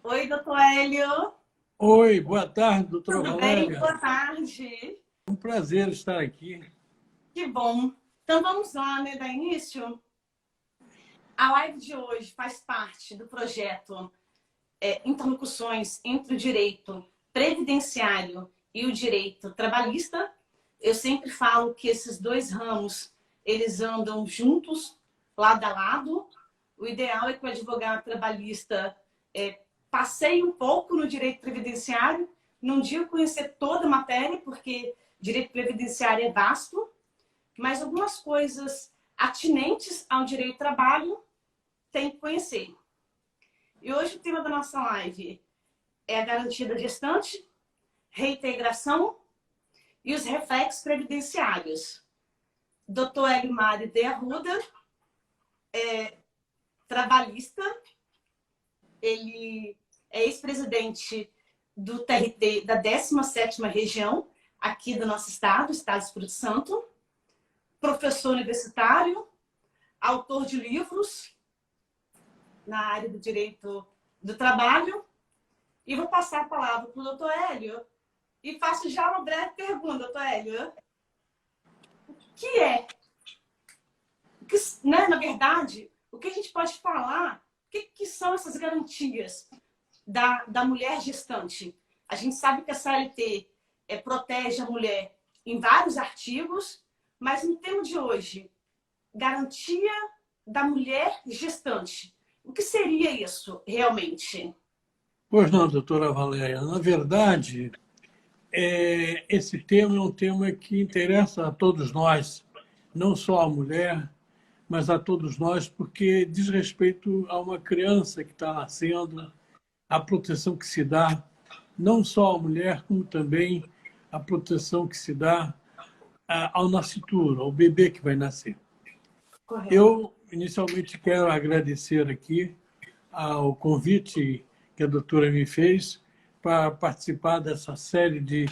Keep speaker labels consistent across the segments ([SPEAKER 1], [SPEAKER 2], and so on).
[SPEAKER 1] Oi, doutor Hélio.
[SPEAKER 2] Oi, boa tarde, doutora
[SPEAKER 1] Tudo bem?
[SPEAKER 2] Valéria.
[SPEAKER 1] Boa tarde.
[SPEAKER 2] É um prazer estar aqui.
[SPEAKER 1] Que bom. Então vamos lá, né? Dar início. A live de hoje faz parte do projeto Interlocuções entre o Direito Previdenciário e o Direito Trabalhista. Eu sempre falo que esses dois ramos, eles andam juntos, lado a lado. O ideal é que o advogado trabalhista passeie um pouco no direito previdenciário, não digo conhecer toda a matéria, porque direito previdenciário é vasto, mas algumas coisas atinentes ao direito do trabalho tem que conhecer. E hoje o tema da nossa live é a garantia da gestante, reintegração e os reflexos previdenciários. Dr. Hélio Mário de Arruda é trabalhista, ele é ex-presidente do TRT da 17ª região, aqui do nosso estado, Estado do Espírito Santo, professor universitário, autor de livros na área do direito do trabalho. E vou passar a palavra para o doutor Hélio e faço já uma breve pergunta, doutor Hélio. O que é? Na verdade, o que a gente pode falar, o que são essas garantias da mulher gestante? A gente sabe que a CLT protege a mulher em vários artigos, mas no tema de hoje, garantia da mulher gestante. O que seria isso realmente?
[SPEAKER 2] Pois não, doutora Valéria. Na verdade, esse tema é um tema que interessa a todos nós, não só a mulher, mas a todos nós, porque diz respeito a uma criança que está nascendo, a proteção que se dá, não só à mulher, como também a proteção que se dá ao nascituro, ao bebê que vai nascer.
[SPEAKER 1] Correto.
[SPEAKER 2] Eu, inicialmente, quero agradecer aqui ao convite que a doutora me fez para participar dessa série de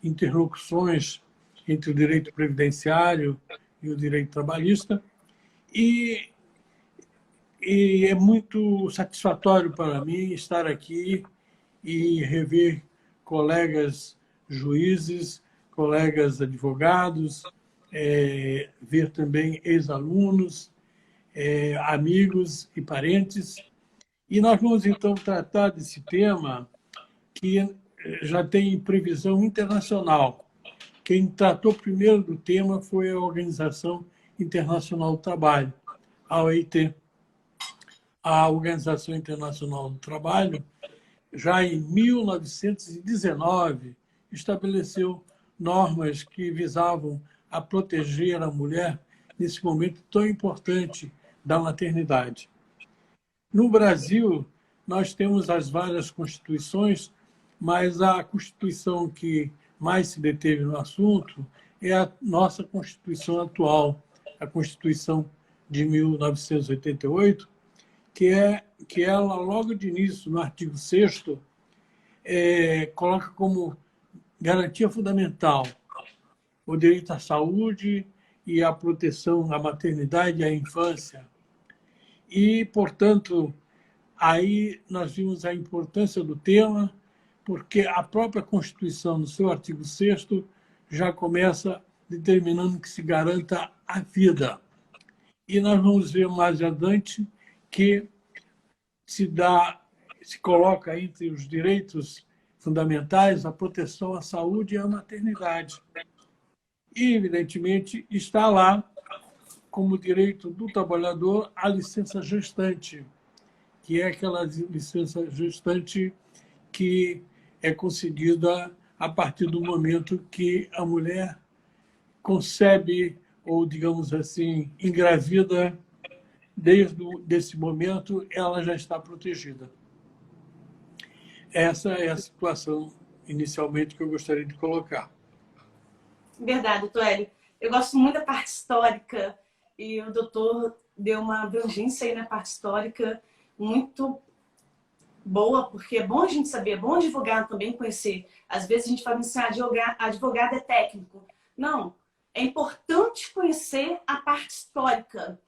[SPEAKER 2] interlocuções entre o direito previdenciário e o direito trabalhista. E é muito satisfatório para mim estar aqui e rever colegas juízes, colegas advogados, ver também ex-alunos, amigos e parentes. E nós vamos, então, tratar desse tema que já tem previsão internacional. Quem tratou primeiro do tema foi a Organização Internacional do Trabalho, a OIT. A Organização Internacional do Trabalho, já em 1919, estabeleceu normas que visavam a proteger a mulher nesse momento tão importante da maternidade. No Brasil, nós temos as várias constituições, mas a Constituição que mais se deteve no assunto é a nossa Constituição atual, a Constituição de 1988, que ela, logo de início, no artigo 6º, coloca como garantia fundamental o direito à saúde e à proteção à maternidade e à infância. E, portanto, aí nós vimos a importância do tema, porque a própria Constituição, no seu artigo 6º, já começa determinando que se garanta a vida. E nós vamos ver mais adiante que se coloca entre os direitos fundamentais a proteção à saúde e à maternidade. E, evidentemente, está lá como direito do trabalhador a licença gestante, que é aquela licença gestante que é concedida a partir do momento que a mulher concebe, ou, digamos assim, engravida. Desde esse momento, ela já está protegida. Essa é a situação, inicialmente, que eu gostaria de colocar.
[SPEAKER 1] Verdade, doutor Hélio. Eu gosto muito da parte histórica e o doutor deu uma abrangência aí na parte histórica muito boa, porque é bom a gente saber, é bom advogado também conhecer. Às vezes a gente fala assim, advogado é técnico. Não, é importante conhecer a parte histórica.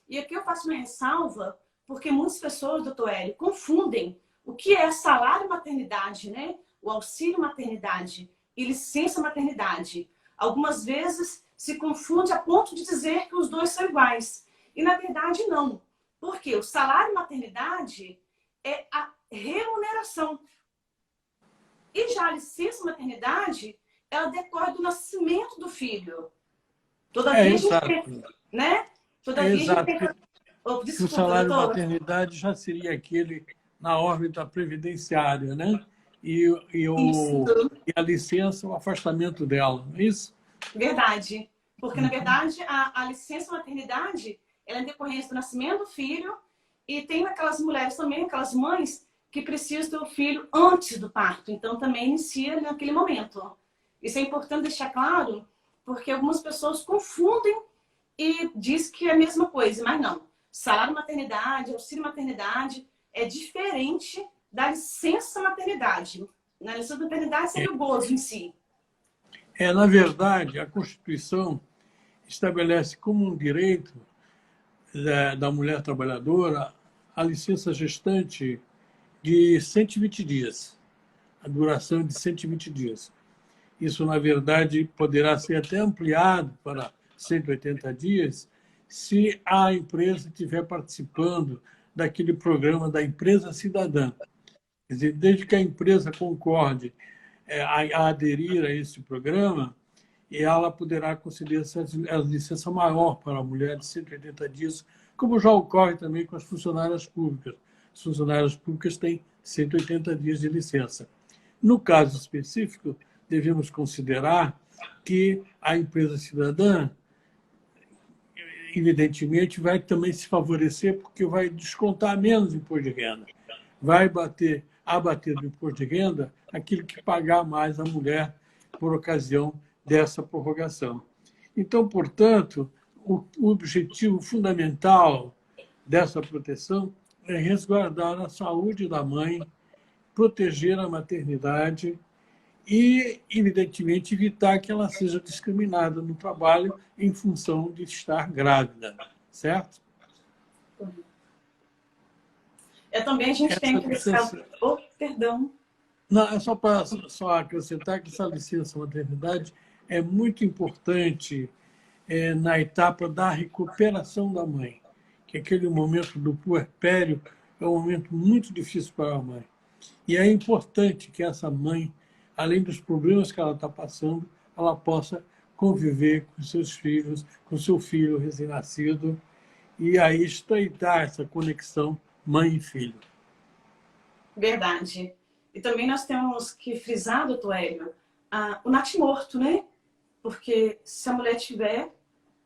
[SPEAKER 1] E aqui eu faço uma ressalva, porque muitas pessoas, doutor Hélio, confundem o que é salário maternidade, né? O auxílio maternidade e licença maternidade. Algumas vezes se confunde a ponto de dizer que os dois são iguais. E na verdade não. Porque o salário maternidade é a remuneração. E já a licença maternidade, ela decorre do nascimento do filho. Todavia, a gente tem, né? Todavia, a gente tem... Oh, desculpa,
[SPEAKER 2] o salário
[SPEAKER 1] doutora.
[SPEAKER 2] maternidade já seria aquele na órbita previdenciária, né? E a licença, o afastamento dela, não é isso?
[SPEAKER 1] Verdade. Porque, na verdade, a licença maternidade ela é em decorrência do nascimento do filho e tem aquelas mulheres também, aquelas mães que precisam ter o filho antes do parto. Então, também inicia naquele momento. Isso é importante deixar claro, porque algumas pessoas confundem e diz que é a mesma coisa, mas não. Salário maternidade, auxílio maternidade é diferente da licença maternidade. Na licença maternidade seria o gozo em si.
[SPEAKER 2] Na verdade, a Constituição estabelece como um direito da mulher trabalhadora a licença gestante de 120 dias, a duração de 120 dias. Isso, na verdade, poderá ser até ampliado para 180 dias se a empresa estiver participando daquele programa da empresa cidadã. Quer dizer, desde que a empresa concorde a aderir a esse programa, e ela poderá conceder a licença maior para a mulher de 180 dias, como já ocorre também com as funcionárias públicas. As funcionárias públicas têm 180 dias de licença. No caso específico, devemos considerar que a empresa cidadã, evidentemente, vai também se favorecer porque vai descontar menos imposto de renda. Vai abater do imposto de renda aquilo que pagar mais a mulher por ocasião dessa prorrogação. Então, portanto, o objetivo fundamental dessa proteção é resguardar a saúde da mãe, proteger a maternidade e, evidentemente, evitar que ela seja discriminada no trabalho em função de estar grávida, certo?
[SPEAKER 1] Também a gente tem que... Oh, perdão.
[SPEAKER 2] Não, é só para acrescentar que essa licença maternidade é muito importante na etapa da recuperação da mãe, que aquele momento do puerpério é um momento muito difícil para a mãe. E é importante que essa mãe, além dos problemas que ela está passando, ela possa conviver com seus filhos, com seu filho recém-nascido, e aí estreitar essa conexão mãe e filho.
[SPEAKER 1] Verdade. E também nós temos que frisar, doutor Hélio, o natimorto, né? Porque se a mulher tiver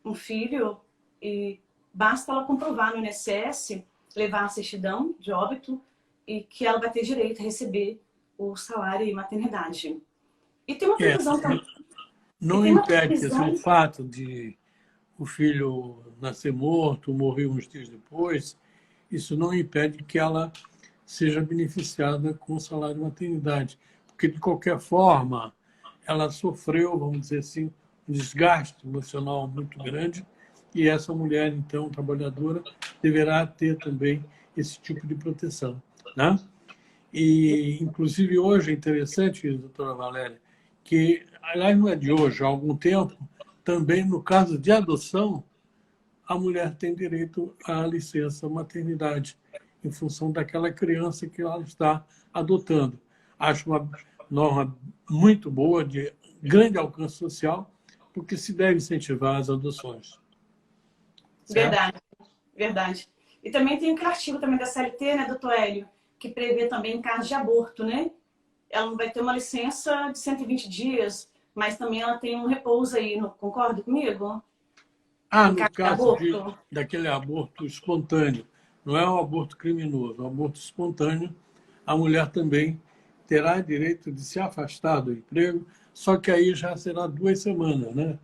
[SPEAKER 1] um filho, e basta ela comprovar no INSS, levar a certidão de óbito, e que ela vai ter direito a receber o salário e maternidade. E tem uma previsão também.
[SPEAKER 2] Não impede o fato de o filho nascer morto, morrer uns dias depois, isso não impede que ela seja beneficiada com o salário maternidade. Porque, de qualquer forma, ela sofreu, vamos dizer assim, um desgaste emocional muito grande e essa mulher, então, trabalhadora, deverá ter também esse tipo de proteção. Né? E, inclusive, hoje é interessante, doutora Valéria, que, aliás, não é de hoje, há algum tempo, também no caso de adoção, a mulher tem direito à licença maternidade em função daquela criança que ela está adotando. Acho uma norma muito boa, de grande alcance social, porque se deve incentivar as adoções.
[SPEAKER 1] Certo? Verdade, verdade. E também tem aquele artigo também da CLT, né, doutor Hélio, que prevê também caso de aborto, né? Ela não vai ter uma licença de 120 dias, mas também ela tem um repouso aí, não concorda comigo?
[SPEAKER 2] No caso daquele aborto espontâneo, não é um aborto criminoso, é um aborto espontâneo, a mulher também terá direito de se afastar do emprego, só que aí já será 2 semanas, né?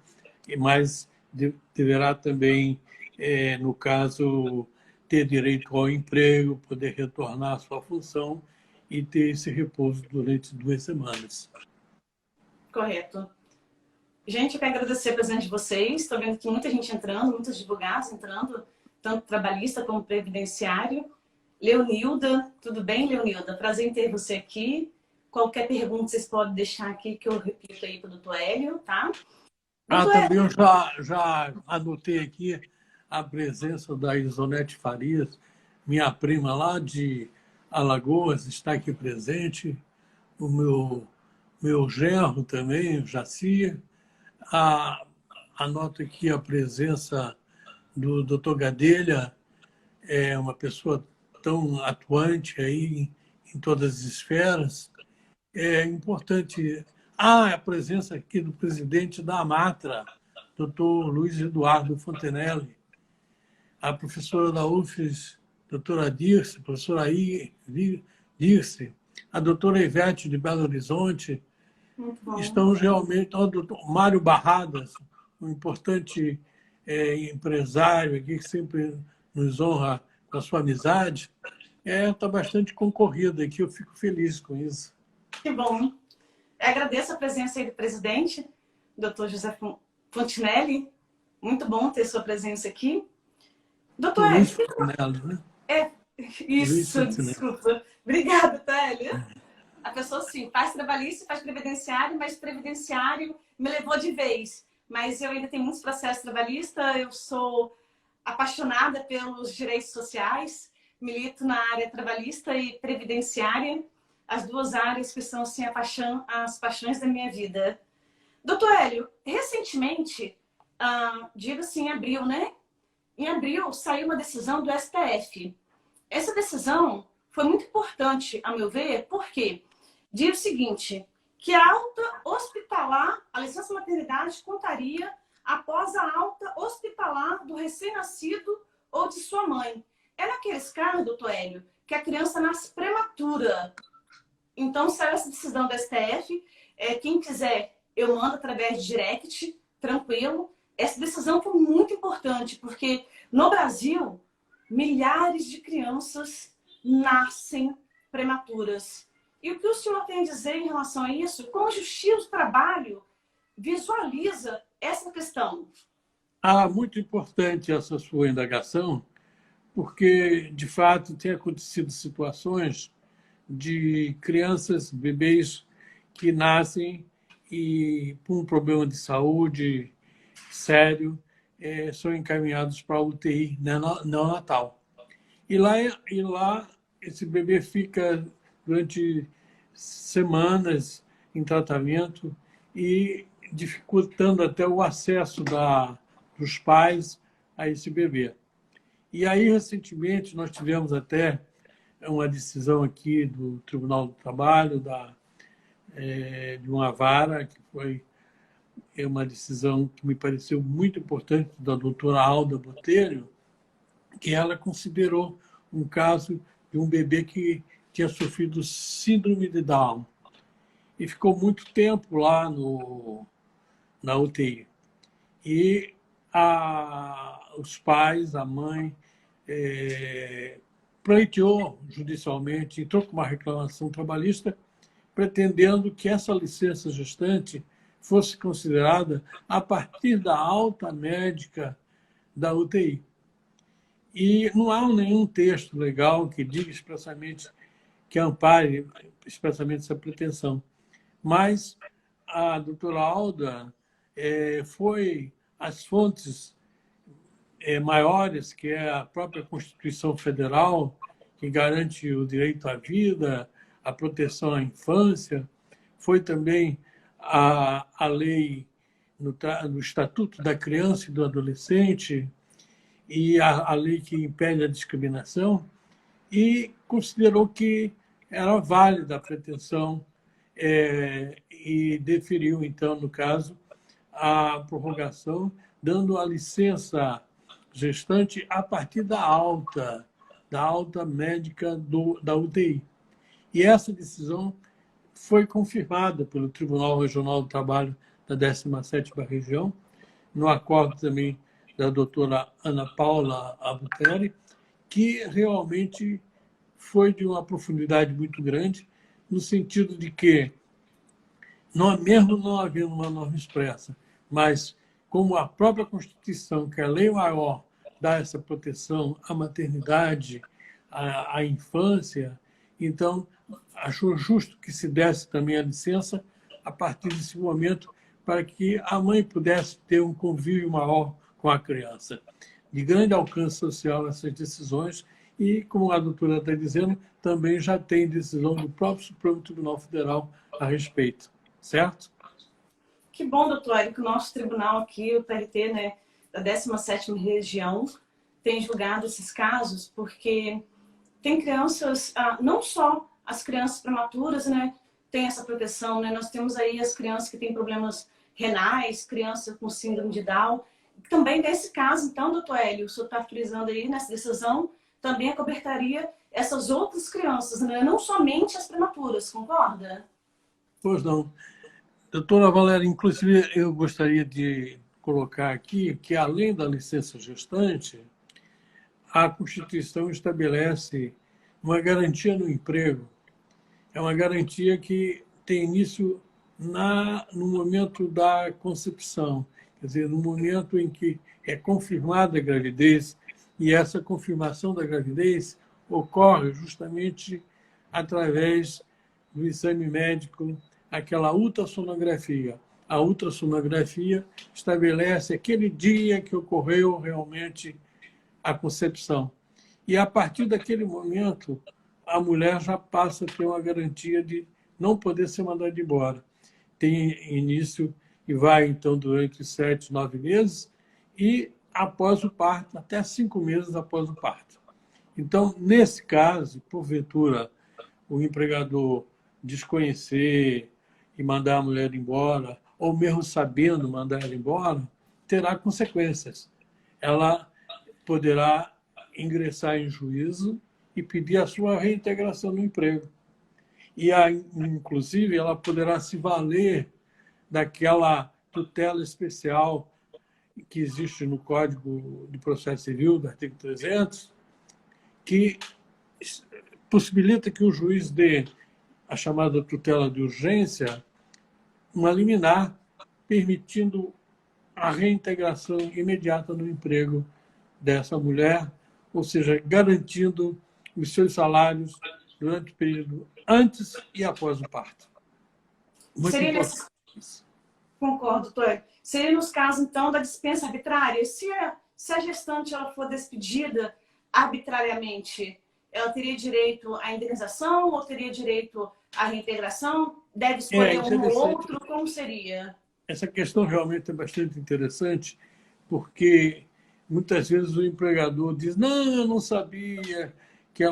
[SPEAKER 2] Mas deverá também, no caso, ter direito ao emprego, poder retornar à sua função e ter esse repouso durante 2 semanas.
[SPEAKER 1] Correto. Gente, eu quero agradecer a presença de vocês. Estou vendo que muita gente entrando, muitos advogados entrando, tanto trabalhista como previdenciário. Leonilda, tudo bem, Leonilda? Prazer em ter você aqui. Qualquer pergunta vocês podem deixar aqui que eu repito aí para o doutor Hélio, tá? Doutor
[SPEAKER 2] Também
[SPEAKER 1] Hélio.
[SPEAKER 2] eu já anotei aqui a presença da Isonete Farias, minha prima lá de Alagoas, está aqui presente. O meu genro também, o Jaci. Anoto aqui a presença do Dr. Gadelha, é uma pessoa tão atuante aí em todas as esferas. É importante a presença aqui do presidente da AMATRA, doutor Luiz Eduardo Fontenelle, a professora da UFES, doutora Dirce, professora Dirce, a doutora Ivete de Belo Horizonte.
[SPEAKER 1] Muito bom.
[SPEAKER 2] Estamos realmente... O doutor Mário Barradas, um importante empresário aqui, que sempre nos honra com a sua amizade. Está bastante concorrido aqui, eu fico feliz com isso.
[SPEAKER 1] Que bom. Eu agradeço a presença aí do presidente, doutor José Fontenelle. Muito bom ter sua presença aqui. Doutor
[SPEAKER 2] Luiz
[SPEAKER 1] Hélio.
[SPEAKER 2] Fontenelle, né?
[SPEAKER 1] Isso, desculpa. Obrigada, Hélio. A pessoa, sim, faz trabalhista, faz previdenciário, mas previdenciário me levou de vez. Mas eu ainda tenho muitos processos trabalhistas, eu sou apaixonada pelos direitos sociais, milito na área trabalhista e previdenciária, as duas áreas que são assim, as paixões da minha vida. Doutor Hélio, recentemente, diga-se em abril, né? Em abril saiu uma decisão do STF. Essa decisão foi muito importante, a meu ver, porque diz o seguinte, que a alta hospitalar, a licença maternidade contaria após a alta hospitalar do recém-nascido ou de sua mãe. É naqueles casos, doutor Hélio, que a criança nasce prematura. Então, saiu essa decisão do STF. Quem quiser, eu mando através de direct, tranquilo. Essa decisão foi muito importante, porque no Brasil, milhares de crianças nascem prematuras. E o que o senhor tem a dizer em relação a isso? Como a Justiça do Trabalho visualiza essa questão?
[SPEAKER 2] Muito importante essa sua indagação, porque, de fato, tem acontecido situações de crianças, bebês que nascem e, por um problema de saúde sério, são encaminhados para a UTI neonatal. E lá esse bebê fica durante semanas em tratamento e dificultando até o acesso dos pais a esse bebê. E aí, recentemente, nós tivemos até uma decisão aqui do Tribunal do Trabalho, de uma vara, que foi uma decisão que me pareceu muito importante, da doutora Alda Botelho, que ela considerou um caso de um bebê que tinha sofrido síndrome de Down e ficou muito tempo lá na UTI. E os pais, a mãe, pleiteou judicialmente, entrou com uma reclamação trabalhista, pretendendo que essa licença gestante fosse considerada a partir da alta médica da UTI. E não há nenhum texto legal que diga expressamente, que ampare expressamente essa pretensão. Mas a doutora Alda foi às fontes maiores, que é a própria Constituição Federal, que garante o direito à vida, a proteção à infância, foi também a lei no Estatuto da Criança e do Adolescente e a lei que impede a discriminação, e considerou que era válida a pretensão e deferiu, então, no caso, a prorrogação, dando a licença gestante a partir da alta médica da UTI. E essa decisão foi confirmada pelo Tribunal Regional do Trabalho da 17ª Região, no acordo também da doutora Ana Paula Abutere, que realmente foi de uma profundidade muito grande, no sentido de que, mesmo não havendo uma norma expressa, mas como a própria Constituição, que é a lei maior, dá essa proteção à maternidade, à infância, então achou justo que se desse também a licença a partir desse momento para que a mãe pudesse ter um convívio maior com a criança. De grande alcance social essas decisões e, como a doutora está dizendo, também já tem decisão do próprio Supremo Tribunal Federal a respeito, certo?
[SPEAKER 1] Que bom, doutor Hélio, que o nosso tribunal aqui, o TRT, né, da 17ª Região, tem julgado esses casos, porque tem crianças, não só as crianças prematuras, né, tem essa proteção, né, nós temos aí as crianças que têm problemas renais, crianças com síndrome de Down. Também nesse caso, então, doutor Hélio, o senhor está frisando aí nessa decisão, também acobertaria essas outras crianças, né, não somente as prematuras, concorda?
[SPEAKER 2] Pois não. Doutora Valéria, inclusive, eu gostaria de colocar aqui que, além da licença gestante, a Constituição estabelece uma garantia no emprego. É uma garantia que tem início no momento da concepção, quer dizer, no momento em que é confirmada a gravidez, e essa confirmação da gravidez ocorre justamente através do exame médico, aquela ultrassonografia. A ultrassonografia estabelece aquele dia que ocorreu realmente a concepção. E, a partir daquele momento, a mulher já passa a ter uma garantia de não poder ser mandada embora. Tem início e vai, então, durante 7, 9 meses e, após o parto, até 5 meses após o parto. Então, nesse caso, porventura, o empregador desconhecer e mandar a mulher embora, ou mesmo sabendo mandar ela embora, terá consequências. Ela poderá ingressar em juízo e pedir a sua reintegração no emprego. E, inclusive, ela poderá se valer daquela tutela especial que existe no Código de Processo Civil, do artigo 300, que possibilita que o juiz dê a chamada tutela de urgência, uma liminar, permitindo a reintegração imediata no emprego dessa mulher, ou seja, garantindo os seus salários durante o período antes e após o parto. Muito importante.
[SPEAKER 1] Concordo, doutor. Seria nos casos, então, da dispensa arbitrária? Se a gestante ela for despedida arbitrariamente, ela teria direito à indenização ou teria direito à reintegração? Deve escolher um ou outro? Como seria?
[SPEAKER 2] Essa questão realmente é bastante interessante, porque muitas vezes o empregador diz: não, eu não sabia que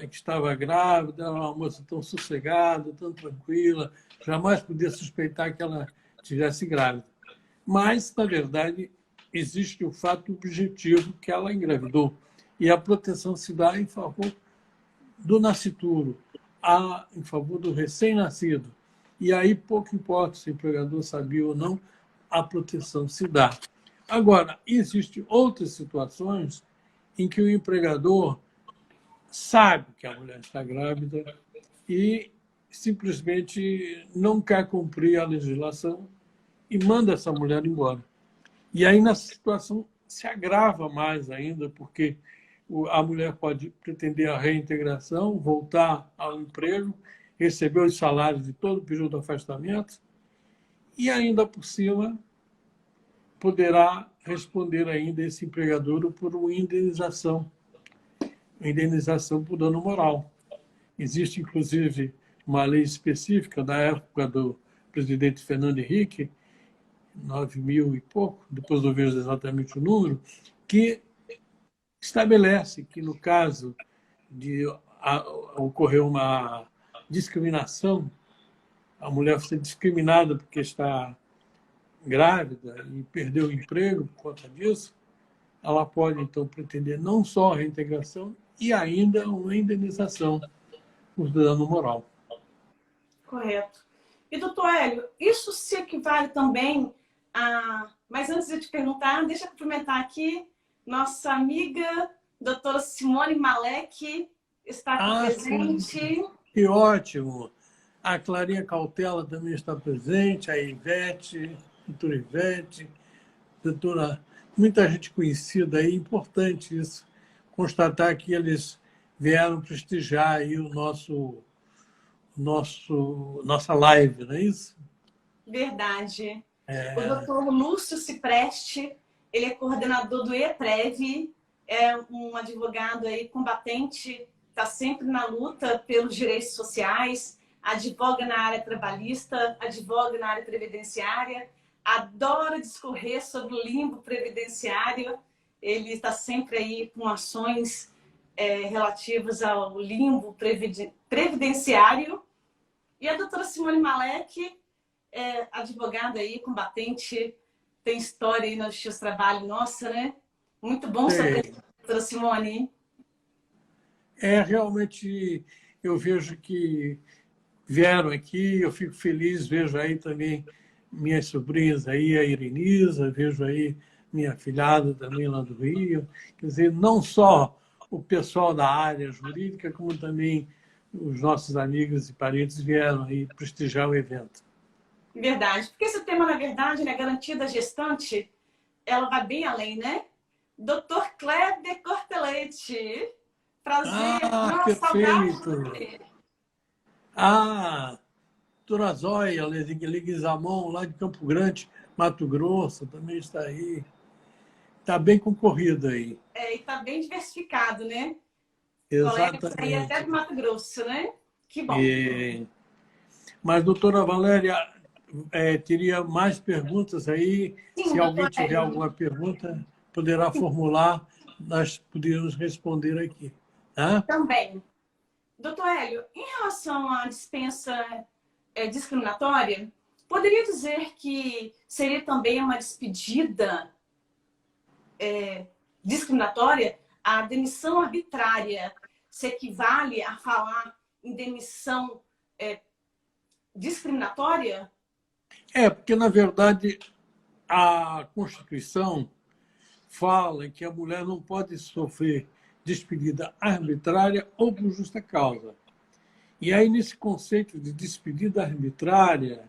[SPEAKER 2] que estava grávida, era uma moça tão sossegada, tão tranquila, jamais podia suspeitar que ela estivesse grávida. Mas, na verdade, existe o fato objetivo que ela engravidou. E a proteção se dá em favor do nascituro, em favor do recém-nascido. E aí pouco importa se o empregador sabia ou não, a proteção se dá. Agora, existem outras situações em que o empregador sabe que a mulher está grávida e simplesmente não quer cumprir a legislação e manda essa mulher embora. E aí, nessa situação, se agrava mais ainda, porque a mulher pode pretender a reintegração, voltar ao emprego, receber os salários de todo o período do afastamento e, ainda por cima, poderá responder ainda esse empregador por uma indenização por dano moral. Existe, inclusive, uma lei específica da época do presidente Fernando Henrique, 9.000 e pouco, depois eu vejo exatamente o número, que estabelece que, no caso de ocorrer uma discriminação, a mulher ser discriminada porque está grávida e perdeu o emprego por conta disso, ela pode, então, pretender não só a reintegração e ainda uma indenização por dano moral.
[SPEAKER 1] Correto. E, doutor Hélio, isso se equivale também a... Mas antes de eu te perguntar, deixa eu cumprimentar aqui nossa amiga, doutora Simone Malek, está aqui presente.
[SPEAKER 2] Sim. Que ótimo! A Clarinha Cautela também está presente, a Ivete, doutora Ivete, doutora... Muita gente conhecida aí, importante isso, constatar que eles vieram prestigiar aí o nossa live, não é isso?
[SPEAKER 1] Verdade. O
[SPEAKER 2] É,
[SPEAKER 1] doutor Lúcio Cipreste, ele é coordenador do EPREV, é um advogado aí combatente, está sempre na luta pelos direitos sociais, advoga na área trabalhista, advoga na área previdenciária, adora discorrer sobre o limbo previdenciário, ele está sempre aí com ações relativas ao limbo previdenciário. E a doutora Simone Malek, advogada aí, combatente, tem história aí no Justiça do Trabalho, nossa, né? Muito bom saber, doutora Simone.
[SPEAKER 2] Realmente, eu vejo que vieram aqui, eu fico feliz, vejo aí também minhas sobrinhas aí, a Irenisa, vejo aí minha afilhada também lá do Rio. Quer dizer, não só o pessoal da área jurídica, como também os nossos amigos e parentes vieram aí prestigiar o evento.
[SPEAKER 1] Verdade. Porque esse tema, na verdade, né, garantia da gestante, ela vai bem além, né? Doutor Kleber Cortelete. Prazer.
[SPEAKER 2] Ah,
[SPEAKER 1] Nossa, saudade de
[SPEAKER 2] perfeito!
[SPEAKER 1] você.
[SPEAKER 2] Doutora Zóia Leguizamon, lá de Campo Grande, Mato Grosso, também está aí. Está bem concorrido aí.
[SPEAKER 1] E tá bem diversificado, né? Colegas aí até
[SPEAKER 2] Exatamente.
[SPEAKER 1] do Mato Grosso, né? Que bom.
[SPEAKER 2] Mas, doutora Valéria, teria mais perguntas aí.
[SPEAKER 1] Sim,
[SPEAKER 2] Se alguém
[SPEAKER 1] doutor
[SPEAKER 2] tiver
[SPEAKER 1] Hélio.
[SPEAKER 2] alguma pergunta, poderá formular, nós poderíamos responder aqui. Tá?
[SPEAKER 1] Também. Doutor Hélio, em relação à dispensa discriminatória, poderia dizer que seria também uma despedida discriminatória? A demissão arbitrária se equivale a falar em demissão discriminatória?
[SPEAKER 2] Porque, na verdade, a Constituição fala que a mulher não pode sofrer despedida arbitrária ou por justa causa. E aí, nesse conceito de despedida arbitrária,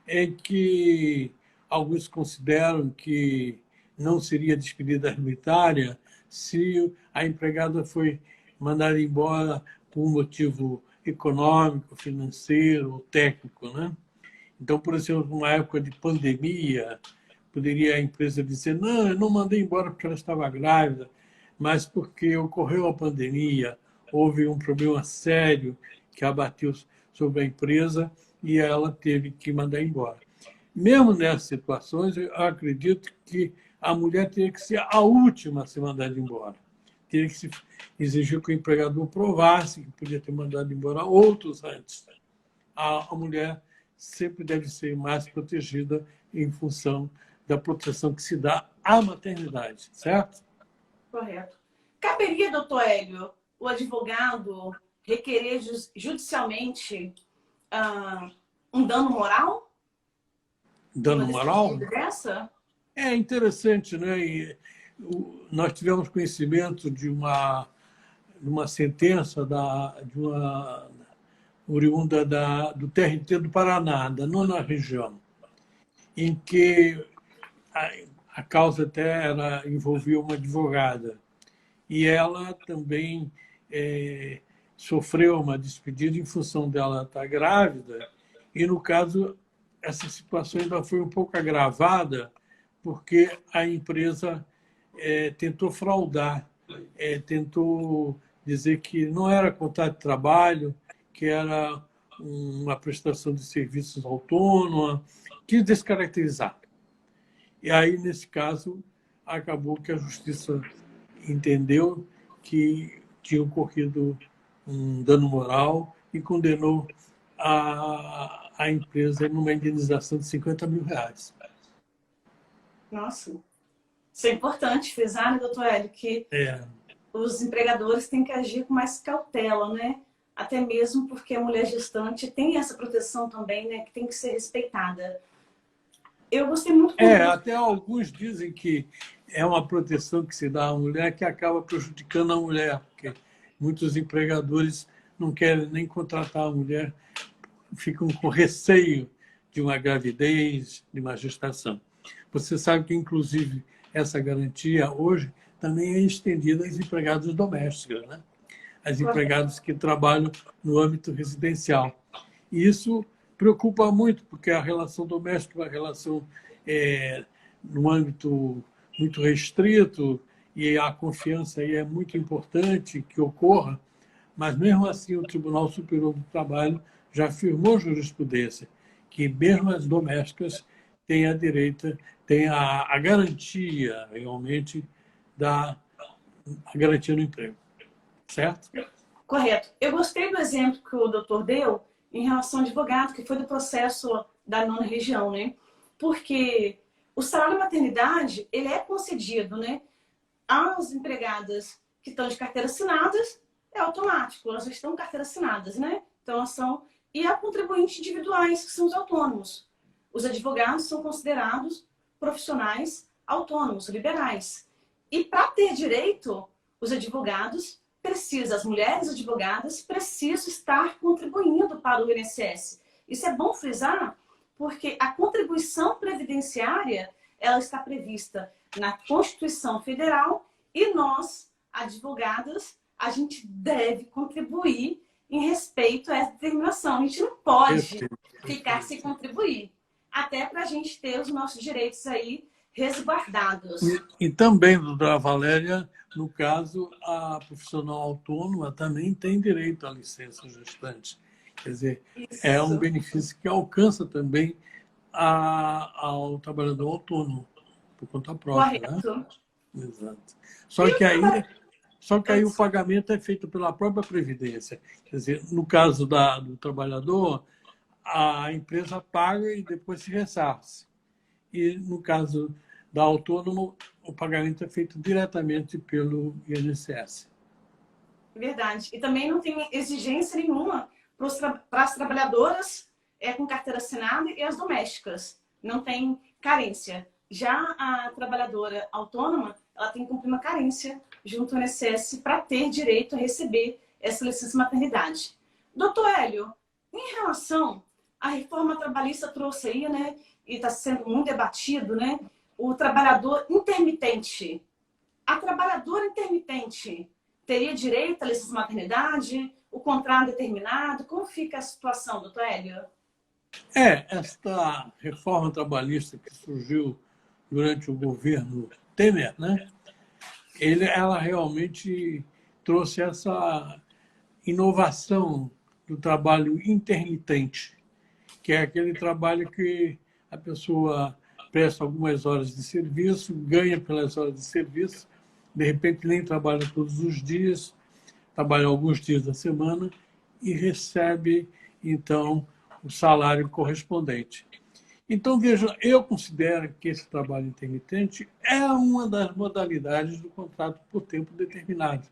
[SPEAKER 2] é que alguns consideram que não seria despedida arbitrária se a empregada foi mandada embora por um motivo econômico, financeiro ou técnico, né? Então, por exemplo, numa época de pandemia, poderia a empresa dizer: não, eu não mandei embora porque ela estava grávida, mas porque ocorreu a pandemia, houve um problema sério que abateu sobre a empresa e ela teve que mandar embora. Mesmo nessas situações, eu acredito que a mulher teria que ser a última a ser mandada embora. Teria que se exigir que o empregador provasse que podia ter mandado embora outros antes. A mulher sempre deve ser mais protegida em função da proteção que se dá à maternidade, certo?
[SPEAKER 1] Correto. Caberia, doutor Hélio, o advogado requerer judicialmente um dano moral?
[SPEAKER 2] Dano
[SPEAKER 1] Uma
[SPEAKER 2] moral?
[SPEAKER 1] despedida dessa?
[SPEAKER 2] É interessante, né? Nós tivemos conhecimento de uma sentença de uma oriunda do TRT do Paraná, da nona região, em que a causa até envolvia uma advogada. E ela também sofreu uma despedida em função dela estar grávida. E, no caso, essa situação ainda foi um pouco agravada porque a empresa tentou fraudar, tentou dizer que não era contrato de trabalho, que era uma prestação de serviços autônoma, quis descaracterizar. E aí, nesse caso, acabou que a justiça entendeu que tinha ocorrido um dano moral e condenou a empresa numa indenização de R$ 50 mil.
[SPEAKER 1] Nossa, isso é importante frisar, né, doutor Hélio, que os empregadores têm que agir com mais cautela, né? Até mesmo porque a mulher gestante tem essa proteção também, né, que tem que ser respeitada. Eu gostei muito
[SPEAKER 2] Até alguns dizem que é uma proteção que se dá à mulher que acaba prejudicando a mulher, porque muitos empregadores não querem nem contratar a mulher, ficam com receio de uma gravidez, de uma gestação. Você sabe que, inclusive, essa garantia hoje também é estendida às empregadas domésticas, né? As empregadas que trabalham no âmbito residencial. E isso preocupa muito, porque a relação doméstica é uma relação no âmbito muito restrito e a confiança aí é muito importante que ocorra, mas mesmo assim o Tribunal Superior do Trabalho já afirmou jurisprudência que mesmo as domésticas têm têm a garantia realmente a garantia no emprego, certo?
[SPEAKER 1] Correto. Eu gostei do exemplo que o doutor deu em relação ao advogado, que foi do processo da nona região, né? Porque o salário maternidade, ele é concedido, né, às empregadas que estão de carteira assinadas, é automático, elas já estão carteira assinadas, né? Então, elas são... E a contribuintes individuais, que são os autônomos. Os advogados são considerados profissionais autônomos, liberais. E para ter direito, os advogados precisam, as mulheres advogadas precisam estar contribuindo para o INSS. Isso é bom frisar, porque a contribuição previdenciária, ela está prevista na Constituição Federal e nós, advogadas, a gente deve contribuir em respeito a essa determinação. A gente não pode ficar sem contribuir, até para a gente ter os nossos direitos aí resguardados.
[SPEAKER 2] E também, doutora Valéria, no caso, a profissional autônoma também tem direito à licença gestante. Quer dizer,
[SPEAKER 1] Isso.
[SPEAKER 2] é um benefício que alcança também ao trabalhador autônomo, por conta própria.
[SPEAKER 1] Correto.
[SPEAKER 2] Né? Exato. Só que aí o pagamento é feito pela própria Previdência. Quer dizer, no caso do trabalhador, a empresa paga e depois se ressarce. E no caso da autônoma, o pagamento é feito diretamente pelo INSS.
[SPEAKER 1] Verdade. E também não tem exigência nenhuma para as trabalhadoras com carteira assinada e as domésticas. Não tem carência. Já a trabalhadora autônoma, ela tem que cumprir uma carência junto ao INSS para ter direito a receber essa licença maternidade. Doutor Hélio, em relação à reforma trabalhista trouxe aí, né, e está sendo muito debatido, né, o trabalhador intermitente. A trabalhadora intermitente teria direito à licença maternidade, o contrato determinado? Como fica a situação, doutor Hélio?
[SPEAKER 2] Esta reforma trabalhista que surgiu durante o governo Temer, né? Ela realmente trouxe essa inovação do trabalho intermitente, que é aquele trabalho que a pessoa presta algumas horas de serviço, ganha pelas horas de serviço, de repente nem trabalha todos os dias, trabalha alguns dias da semana e recebe, então, o salário correspondente. Então, veja, eu considero que esse trabalho intermitente é uma das modalidades do contrato por tempo determinado.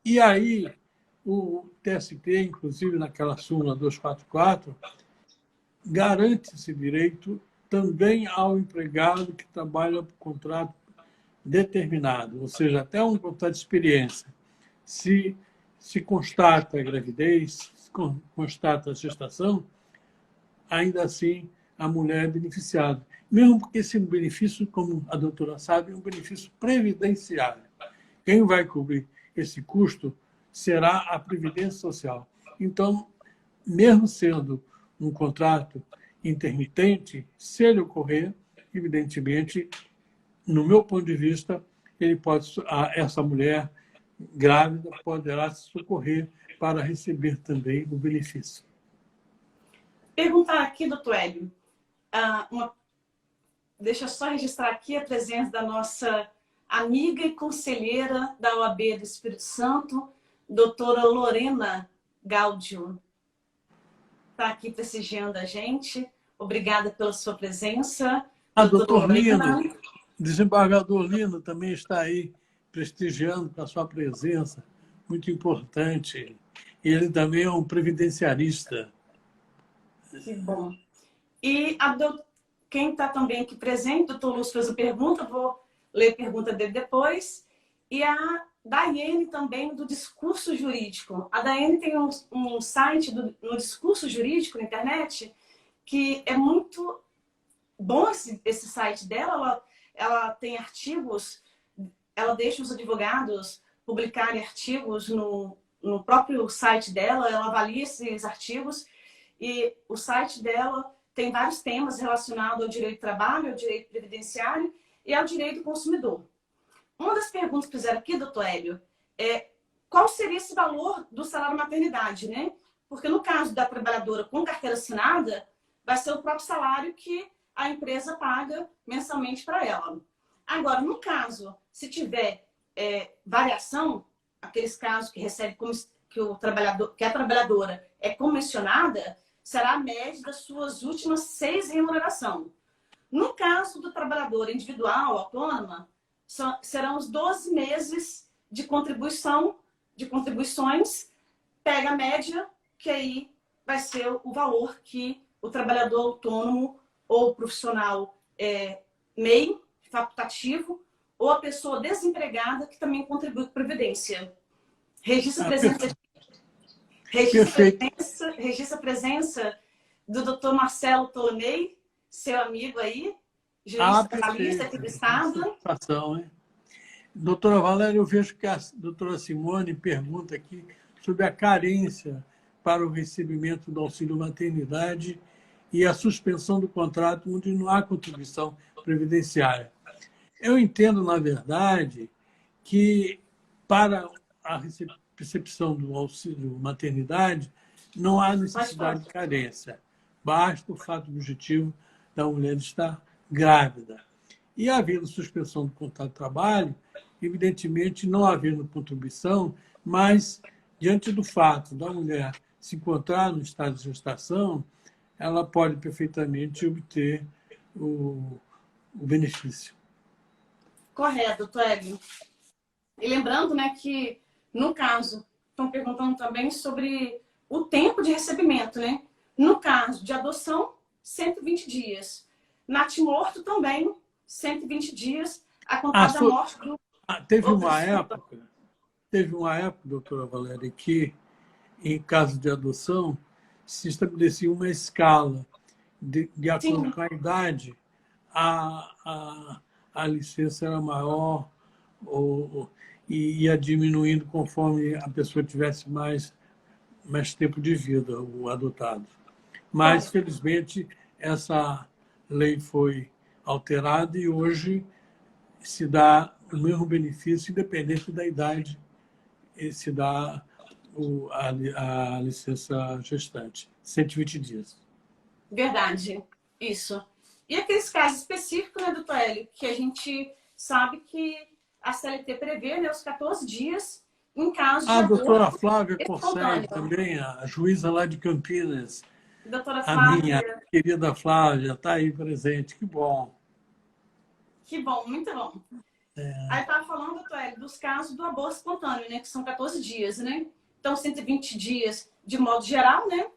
[SPEAKER 2] E aí, o TST, inclusive naquela súmula 244, garante esse direito também ao empregado que trabalha por contrato determinado, ou seja, até um contrato de experiência. Se constata a gravidez, se constata a gestação, ainda assim a mulher é beneficiada. Mesmo porque esse benefício, como a doutora sabe, é um benefício previdenciário. Quem vai cobrir esse custo será a Previdência Social. Então, mesmo sendo um contrato intermitente, se ele ocorrer, evidentemente, no meu ponto de vista, essa mulher grávida poderá se socorrer para receber também o benefício.
[SPEAKER 1] Perguntar aqui, doutor Hélio, deixa eu só registrar aqui a presença da nossa amiga e conselheira da OAB do Espírito Santo, doutora Lorena Gaudio. Está aqui prestigiando a gente. Obrigada pela sua presença.
[SPEAKER 2] Doutor Lino, desembargador Lino também está aí prestigiando com a sua presença, muito importante. Ele também é um previdenciarista.
[SPEAKER 1] Que bom. E quem está também aqui presente, o doutor Lúcio fez a pergunta, vou ler a pergunta dele depois. E a Daiane também, do Discurso Jurídico. A Daiane tem um site no Discurso Jurídico na internet, que é muito bom esse site dela. Ela tem artigos, ela deixa os advogados publicarem artigos no próprio site dela, ela avalia esses artigos e o site dela tem vários temas relacionados ao direito do trabalho, ao direito previdenciário e ao direito do consumidor. Uma das perguntas que fizeram aqui, doutor Hélio, é qual seria esse valor do salário maternidade, né? Porque no caso da trabalhadora com carteira assinada, vai ser o próprio salário que a empresa paga mensalmente para ela. Agora, no caso, se tiver variação, aqueles casos que recebe que a trabalhadora é comissionada, será a média das suas últimas 6 remunerações. No caso do trabalhador individual, autônoma, serão os 12 meses de contribuições, pega a média, que aí vai ser o valor que o trabalhador autônomo ou profissional MEI, facultativo, ou a pessoa desempregada que também contribui com a Previdência. Registra a presença do doutor Marcelo Tolomei, seu amigo aí, jurista trabalhista aqui do Estado.
[SPEAKER 2] Doutora Valéria, eu vejo que a doutora Simone pergunta aqui sobre a carência para o recebimento do auxílio maternidade e a suspensão do contrato onde não há contribuição previdenciária. Eu entendo, na verdade, que para a recepção do auxílio maternidade não há necessidade de carência. Basta o fato objetivo da mulher estar grávida. E havendo suspensão do contrato de trabalho, evidentemente, não havendo contribuição, mas, diante do fato da mulher se encontrar no estado de gestação, ela pode perfeitamente obter o benefício.
[SPEAKER 1] Correto, doutor Hélio. E lembrando, né, que, no caso, estão perguntando também sobre o tempo de recebimento, né? No caso de adoção, 120 dias. Natimorto também, 120 dias, a contar da morte do...
[SPEAKER 2] Teve uma época, doutora Valéria, que, em caso de adoção, se estabelecia uma escala de acordo com a idade, a licença era maior e ia diminuindo conforme a pessoa tivesse mais tempo de vida, o adotado. Mas, felizmente, essa lei foi alterada e hoje se dá o mesmo benefício, independente da idade, e se dá a licença gestante, 120 dias.
[SPEAKER 1] Verdade, isso. E aqueles casos específicos, né, doutor Hélio, que a gente sabe que a CLT prevê, né, os 14 dias em caso de aborto.
[SPEAKER 2] A doutora Flávia Corselli também, a juíza lá de Campinas.
[SPEAKER 1] Doutora Flávia.
[SPEAKER 2] A minha querida Flávia está aí presente, que bom.
[SPEAKER 1] Que bom, muito bom. Aí estava falando, doutor Hélio, dos casos do aborto espontâneo, né, que são 14 dias, né? Então, 120 dias de modo geral, né?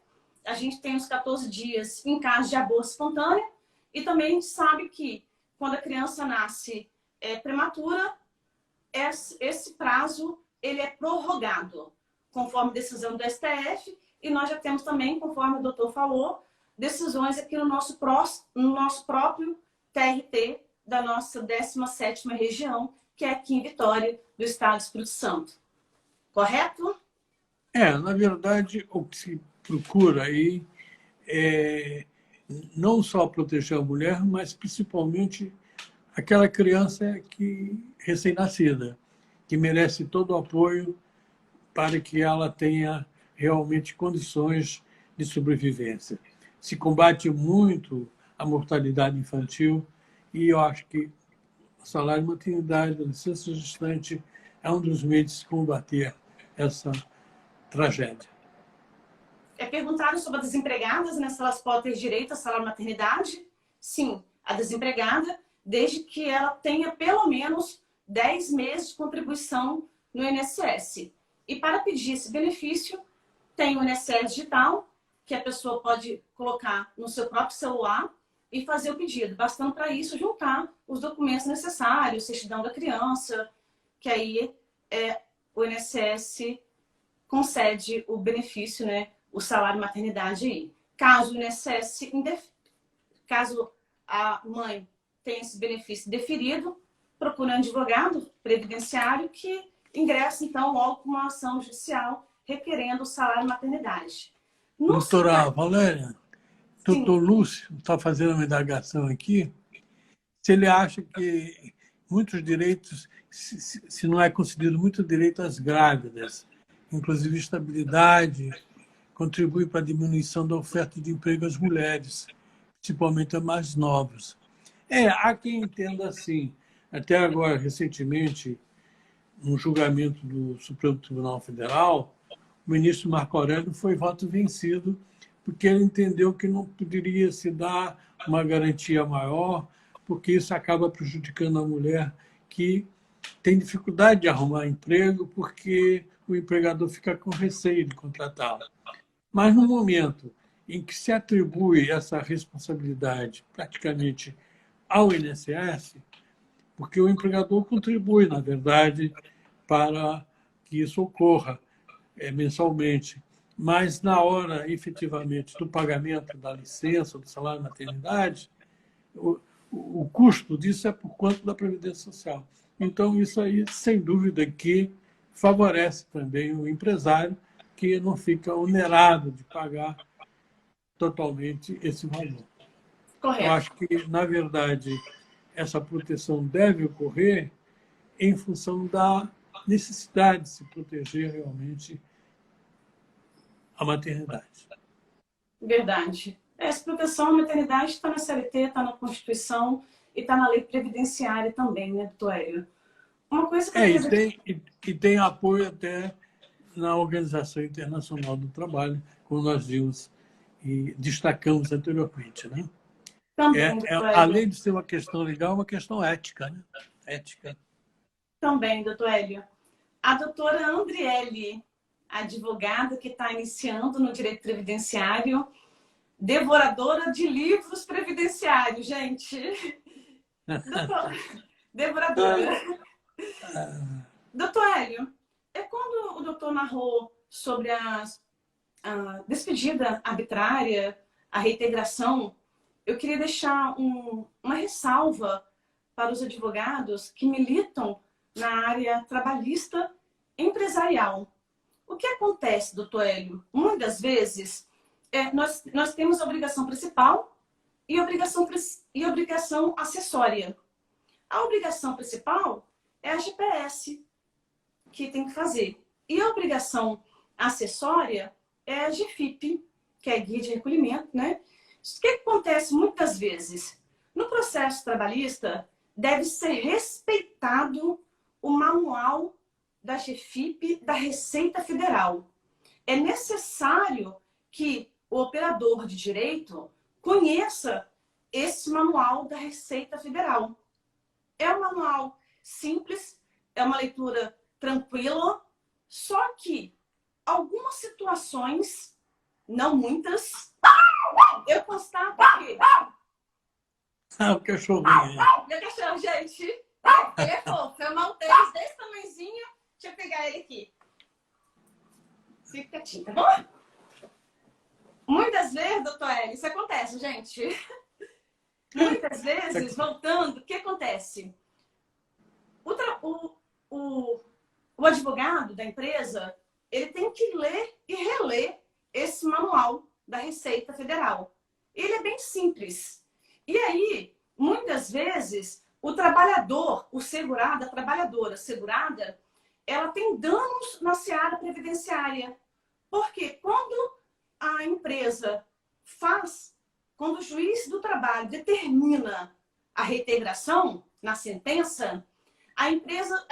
[SPEAKER 1] A gente tem os 14 dias em caso de aborto espontâneo e também a gente sabe que quando a criança nasce prematura, esse prazo ele é prorrogado, conforme decisão do STF, e nós já temos também, conforme o doutor falou, decisões aqui no nosso próprio TRT da nossa 17ª região, que é aqui em Vitória, do estado do Espírito Santo. Correto?
[SPEAKER 2] Na verdade, o que se procura aí é não só proteger a mulher, mas principalmente aquela criança que recém-nascida, que merece todo o apoio para que ela tenha realmente condições de sobrevivência. Se combate muito a mortalidade infantil e eu acho que o salário de maternidade, a licença gestante, é um dos meios de combater essa tragédia.
[SPEAKER 1] Perguntaram sobre as desempregadas, né, se elas podem ter direito a salário maternidade. Sim, a desempregada, desde que ela tenha pelo menos 10 meses de contribuição no INSS. E para pedir esse benefício, tem o INSS digital, que a pessoa pode colocar no seu próprio celular e fazer o pedido. Bastando para isso juntar os documentos necessários, certidão da criança, que aí o INSS concede o benefício, né, o salário maternidade aí. caso o INSS, caso a mãe tenha esse benefício deferido, procura um advogado previdenciário que ingressa, então, logo com uma ação judicial requerendo o salário maternidade.
[SPEAKER 2] Doutora Valéria,
[SPEAKER 1] Sim.
[SPEAKER 2] doutor Lúcio está fazendo uma indagação aqui, se ele acha que muitos direitos, se não é concedido muito direito às grávidas, inclusive estabilidade, contribui para a diminuição da oferta de emprego às mulheres, principalmente as mais novas. Há quem entenda assim. Até agora, recentemente, no julgamento do Supremo Tribunal Federal, o ministro Marco Aurélio foi voto vencido, porque ele entendeu que não poderia se dar uma garantia maior, porque isso acaba prejudicando a mulher que tem dificuldade de arrumar emprego, porque o empregador fica com receio de contratá-la. Mas no momento em que se atribui essa responsabilidade praticamente ao INSS, porque o empregador contribui, na verdade, para que isso ocorra mensalmente, mas na hora, efetivamente, do pagamento da licença, do salário de maternidade, o custo disso é por conta da Previdência Social. Então, isso aí, sem dúvida, que favorece também o empresário, que não fica onerado de pagar totalmente esse valor.
[SPEAKER 1] Correto.
[SPEAKER 2] Eu acho que, na verdade, essa proteção deve ocorrer em função da necessidade de se proteger realmente a maternidade.
[SPEAKER 1] Verdade. Essa proteção à maternidade está na CLT, está na Constituição e está na lei previdenciária também, né, doutor Hélio? Uma coisa que
[SPEAKER 2] e tem apoio até na Organização Internacional do Trabalho, como nós vimos e destacamos anteriormente, né?
[SPEAKER 1] Também,
[SPEAKER 2] além de ser uma questão legal, é uma questão ética, né? Ética.
[SPEAKER 1] Também, doutor Hélio. A doutora Andriele, advogada que está iniciando no direito previdenciário, devoradora de livros previdenciários, gente. Devoradora. Doutor Hélio, quando o doutor narrou sobre a despedida arbitrária, a reintegração, eu queria deixar uma ressalva para os advogados que militam na área trabalhista empresarial. O que acontece, doutor Hélio? Muitas vezes, nós temos a obrigação principal e obrigação acessória. A obrigação principal é a GPS que tem que fazer. E a obrigação acessória é a GFIP, que é Guia de Recolhimento, né? O que acontece muitas vezes? No processo trabalhista, deve ser respeitado o manual da GFIP da Receita Federal. É necessário que o operador de direito conheça esse manual da Receita Federal. É um manual simples, é uma leitura tranquila, só que algumas situações, não muitas, eu constato que...
[SPEAKER 2] O cachorrinho.
[SPEAKER 1] Meu cachorro, gente, ele é fofo, é um maltês desse tamanhozinho. Deixa eu pegar ele aqui. Fica quietinho, tá bom? Muitas vezes, doutor Hélio, isso acontece, gente. Muitas vezes, voltando, o que acontece? O advogado da empresa, ele tem que ler e reler esse manual da Receita Federal. Ele é bem simples. E aí, muitas vezes, o trabalhador, o segurado, a trabalhadora segurada, ela tem danos na seara previdenciária. Porque quando a empresa quando o juiz do trabalho determina a reintegração na sentença, a empresa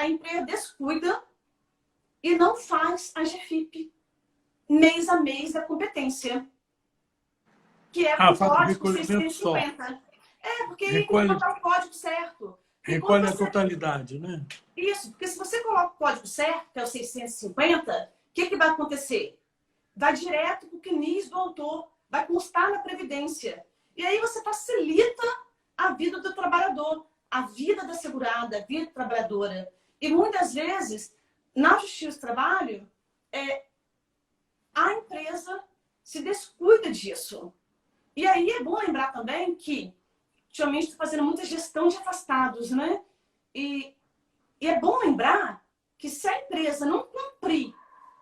[SPEAKER 1] descuida e não faz a GFIP mês a mês da competência. Que é o código 650. Porque ele tem que botar o código certo.
[SPEAKER 2] Recolhe a totalidade, né?
[SPEAKER 1] Isso, porque se você coloca o código certo, que é o 650, o que vai acontecer? Vai direto para o CNIS do autor, vai constar na Previdência. E aí você facilita a vida do trabalhador, a vida da segurada, a vida da trabalhadora. E muitas vezes, na Justiça do Trabalho, a empresa se descuida disso. E aí é bom lembrar também que, ultimamente, estou fazendo muita gestão de afastados, né? E é bom lembrar que se a empresa não cumprir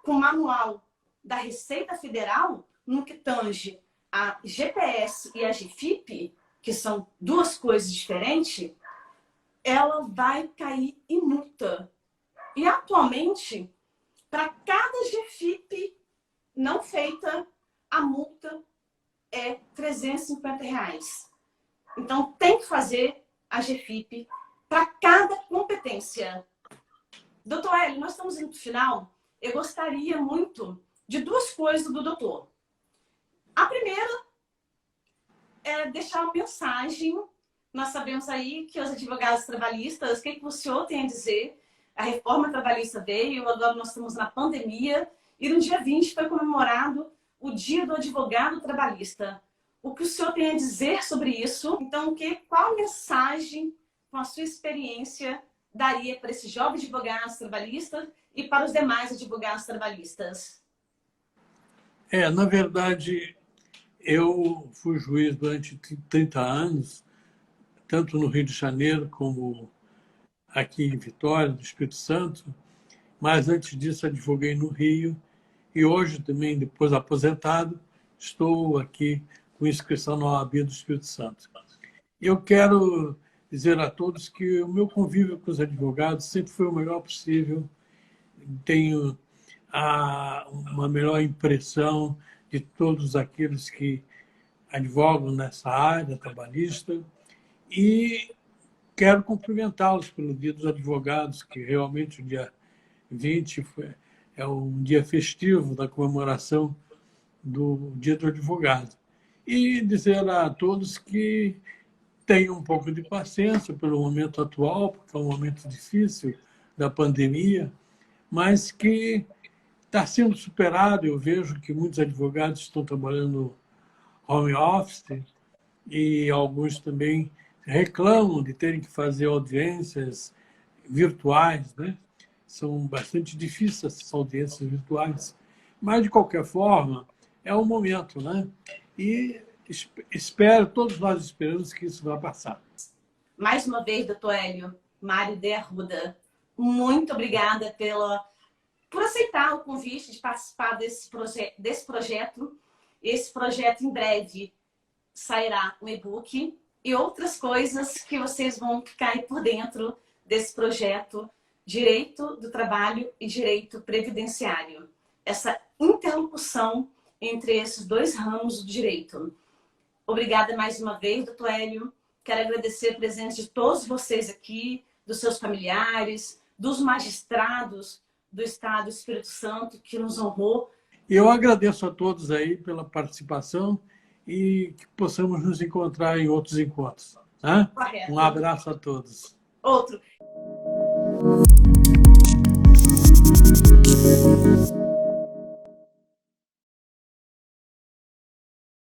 [SPEAKER 1] com o manual da Receita Federal, no que tange a GPS e a GFIP, que são duas coisas diferentes, ela vai cair em multa. E atualmente, para cada GFIP não feita, a multa é R$350. Então, tem que fazer a GFIP para cada competência. Doutor Hélio, nós estamos indo para o final. Eu gostaria muito de duas coisas do doutor. A primeira é deixar uma mensagem. Nós sabemos aí que os advogados trabalhistas, o que o senhor tem a dizer? A reforma trabalhista veio, agora nós estamos na pandemia, e no dia 20 foi comemorado o Dia do Advogado Trabalhista. O que o senhor tem a dizer sobre isso? Então, qual mensagem, com a sua experiência, daria para esses jovens advogados trabalhistas e para os demais advogados trabalhistas?
[SPEAKER 2] Na verdade, eu fui juiz durante 30 anos, tanto no Rio de Janeiro como aqui em Vitória, no Espírito Santo, mas antes disso advoguei no Rio e hoje também, depois aposentado, estou aqui com inscrição na OAB do Espírito Santo. Eu quero dizer a todos que o meu convívio com os advogados sempre foi o melhor possível. Tenho uma melhor impressão de todos aqueles que advogam nessa área trabalhista e quero cumprimentá-los pelo Dia dos Advogados, que realmente o dia 20 é um dia festivo da comemoração do Dia do Advogado. E dizer a todos que tenham um pouco de paciência pelo momento atual, porque é um momento difícil da pandemia, mas que está sendo superado. Eu vejo que muitos advogados estão trabalhando home office e alguns também reclamam de terem que fazer audiências virtuais, né? São bastante difíceis essas audiências virtuais, mas, de qualquer forma, é um momento, né? E todos nós esperamos que isso vá passar.
[SPEAKER 1] Mais uma vez, doutor Hélio, Mário de Arruda, muito obrigada por aceitar o convite de participar desse projeto. Esse projeto, em breve, sairá um e-book e outras coisas que vocês vão ficar aí por dentro desse projeto Direito do Trabalho e Direito Previdenciário. Essa interlocução entre esses dois ramos do direito. Obrigada mais uma vez, doutor Hélio. Quero agradecer a presença de todos vocês aqui, dos seus familiares, dos magistrados do Estado do Espírito Santo, que nos honrou.
[SPEAKER 2] Eu agradeço a todos aí pela participação e que possamos nos encontrar em outros encontros. Né?
[SPEAKER 1] Correto.
[SPEAKER 2] Um abraço a todos.
[SPEAKER 1] Outro.